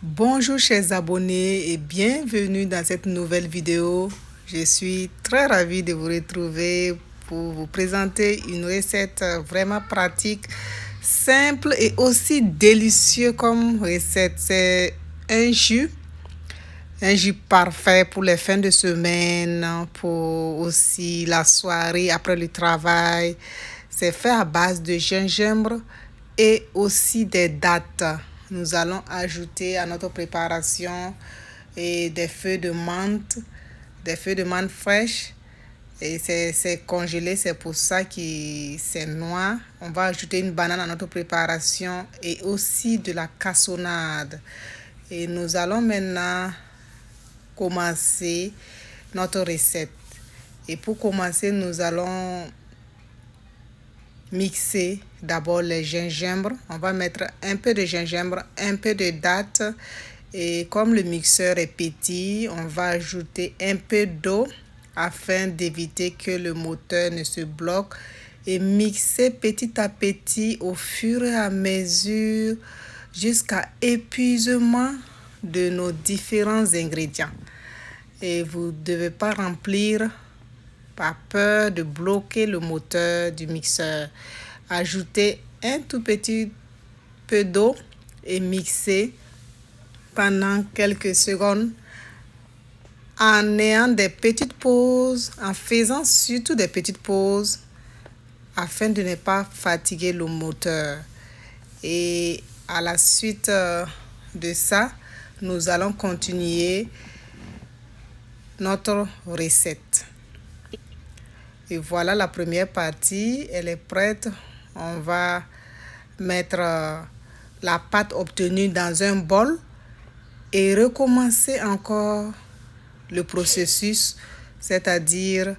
Bonjour chers abonnés et bienvenue dans cette nouvelle vidéo. Je suis très ravie de vous retrouver pour vous présenter une recette vraiment pratique, simple et aussi délicieuse comme recette. C'est un jus parfait pour les fins de semaine, pour aussi la soirée après le travail. C'est fait à base de gingembre et aussi des dattes. Nous allons ajouter à notre préparation des feuilles de menthe fraîches. Et c'est congelé, c'est pour ça que c'est noir. On va ajouter une banane à notre préparation et aussi de la cassonade. Et nous allons maintenant commencer notre recette. Et pour commencer, nous allons mixer d'abord les gingembre. On va mettre un peu de gingembre, un peu de dattes. Et comme le mixeur est petit, on va ajouter un peu d'eau afin d'éviter que le moteur ne se bloque et mixer petit à petit au fur et à mesure jusqu'à épuisement de nos différents ingrédients. Et vous ne devez pas remplir par peur de bloquer le moteur du mixeur. Ajoutez un tout petit peu d'eau et mixez pendant quelques secondes en ayant des petites pauses, en faisant surtout des petites pauses afin de ne pas fatiguer le moteur. Et à la suite de ça, nous allons continuer notre recette. Et voilà, la première partie, elle est prête. On va mettre la pâte obtenue dans un bol et recommencer encore le processus, c'est-à-dire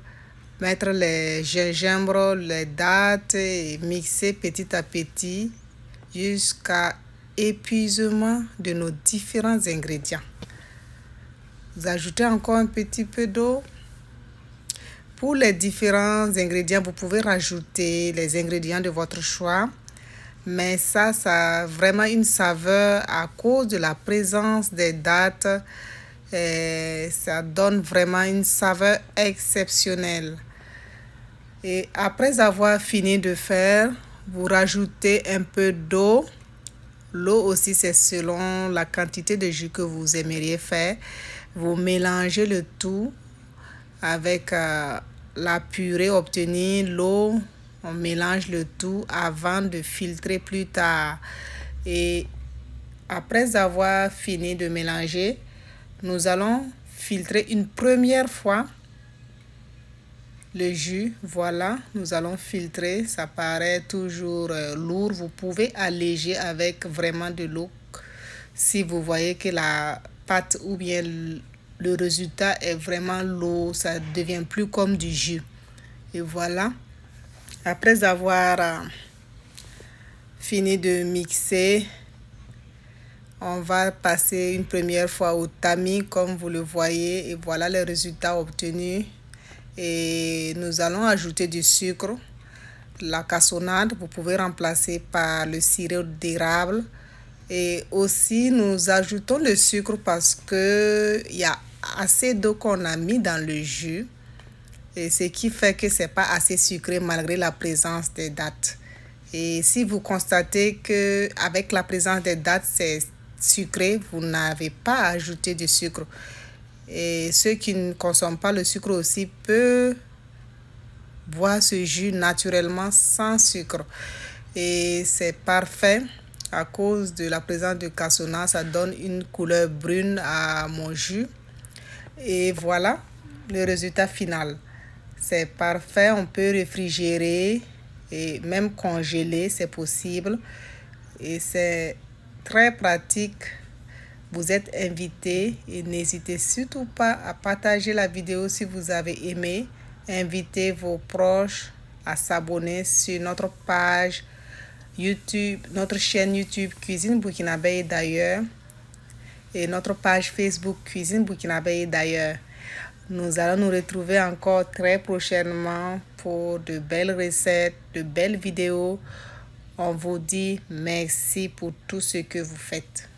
mettre les gingembre, les dattes et mixer petit à petit jusqu'à épuisement de nos différents ingrédients. Vous ajoutez encore un petit peu d'eau. Pour les différents ingrédients, vous pouvez rajouter les ingrédients de votre choix. Mais ça a vraiment une saveur à cause de la présence des dattes. Ça donne vraiment une saveur exceptionnelle. Et après avoir fini de faire, vous rajoutez un peu d'eau. L'eau aussi, c'est selon la quantité de jus que vous aimeriez faire. Vous mélangez le tout avec la purée obtenue, l'eau. On mélange le tout avant de filtrer plus tard. Et après avoir fini de mélanger, nous allons filtrer une première fois le jus. Voilà, nous allons filtrer. Ça paraît toujours lourd. Vous pouvez alléger avec vraiment de l'eau si vous voyez que la pâte ou bien le résultat est vraiment lourd. Ça devient plus comme du jus. Et voilà. Après avoir fini de mixer, on va passer une première fois au tamis comme vous le voyez. Et voilà les résultats obtenus. Et nous allons ajouter du sucre. La cassonade, vous pouvez remplacer par le sirop d'érable. Et aussi, nous ajoutons le sucre parce qu'il y a assez d'eau qu'on a mis dans le jus. Et ce qui fait que ce n'est pas assez sucré malgré la présence des dattes. Et si vous constatez qu'avec la présence des dattes, c'est sucré, vous n'avez pas ajouté de sucre. Et ceux qui ne consomment pas le sucre aussi peuvent boire ce jus naturellement sans sucre. Et c'est parfait à cause de la présence de cassonade. Ça donne une couleur brune à mon jus. Et voilà le résultat final. C'est parfait, on peut réfrigérer et même congeler, c'est possible. Et c'est très pratique. Vous êtes invités et n'hésitez surtout pas à partager la vidéo si vous avez aimé. Invitez vos proches à s'abonner sur notre page YouTube, notre chaîne YouTube Cuisine Burkinabé d'ailleurs et notre page Facebook Cuisine Burkinabé d'ailleurs. Nous allons nous retrouver encore très prochainement pour de belles recettes, de belles vidéos. On vous dit merci pour tout ce que vous faites.